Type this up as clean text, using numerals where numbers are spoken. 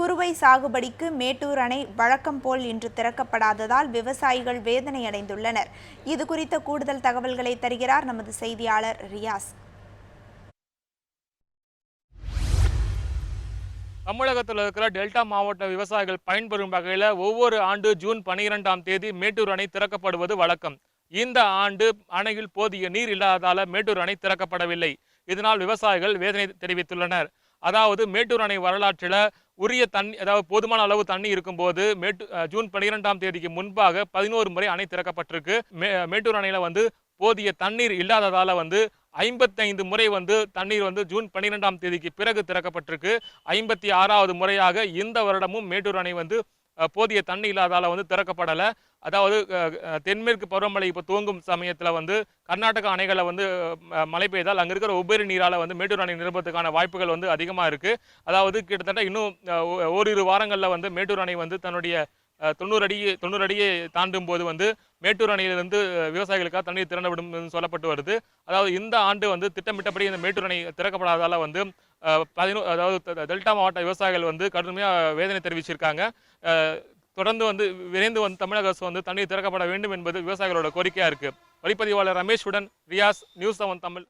குறுவை சாகுபடிக்கு மேட்டூர் அணை வழக்கம் போல் இன்று திறக்கப்படாததால் விவசாயிகள் வேதனையடைந்துள்ளனர். இது குறித்த கூடுதல் தகவல்களை தருகிறார் நமது செய்தியாளர் ரியாஸ். தமிழகத்தில் இருக்கிற டெல்டா மாவட்ட விவசாயிகள் பயன்பெறும் வகையில் ஒவ்வொரு ஆண்டு ஜூன் 12ஆம் தேதி மேட்டூர் அணை திறக்கப்படுவது வழக்கம். இந்த ஆண்டு அணையில் போதிய நீர் இல்லாததால் மேட்டூர் அணை திறக்கப்படவில்லை. இதனால் விவசாயிகள் வேதனை தெரிவித்துள்ளனர். அதாவது மேட்டூர் அணை வரலாற்றில் உரிய தண்ணி, அதாவது போதுமான அளவு தண்ணி இருக்கும்போது ஜூன் 12ஆம் தேதிக்கு முன்பாக 11 முறை அணை திறக்கப்பட்டிருக்கு. மேட்டூர் அணையில் போதிய தண்ணீர் இல்லாததால் 55 முறை தண்ணீர் ஜூன் 12ஆம் தேதிக்கு பிறகு திறக்கப்பட்டிருக்கு. 56வது முறையாக இந்த வருடமும் மேட்டூர் அணை போதிய தண்ணி இல்லாதால திறக்கப்படலை. அதாவது தென்மேற்கு பருவமழை இப்போ துவங்கும் சமயத்தில் கர்நாடக அணைகளை மழை பெய்தால் அங்கே இருக்கிற உபரி நீரால் மேட்டூர் அணை நிரம்புறதுக்கான வாய்ப்புகள் அதிகமாக இருக்குது. அதாவது கிட்டத்தட்ட இன்னும் ஓரிரு வாரங்களில் மேட்டூர் அணை தன்னுடைய 90 அடியை தாண்டும் போது மேட்டூர் அணையிலிருந்து விவசாயிகளுக்காக தண்ணீர் திறந்துவிடும் சொல்லப்பட்டு வருது. அதாவது இந்த ஆண்டு திட்டமிட்டபடி இந்த மேட்டூர் அணை திறக்கப்படாதால அதாவது டெல்டா மாவட்ட விவசாயிகள் கடுமையாக வேதனை தெரிவிச்சிருக்காங்க. தொடர்ந்து விரைந்து தமிழக அரசு தண்ணீர் திறக்கப்பட வேண்டும் என்பது விவசாயிகளோட கோரிக்கையா இருக்கு. ஒளிப்பதிவாளர் ரமேஷுடன் ரியாஸ், நியூஸ் 7 தமிழ்.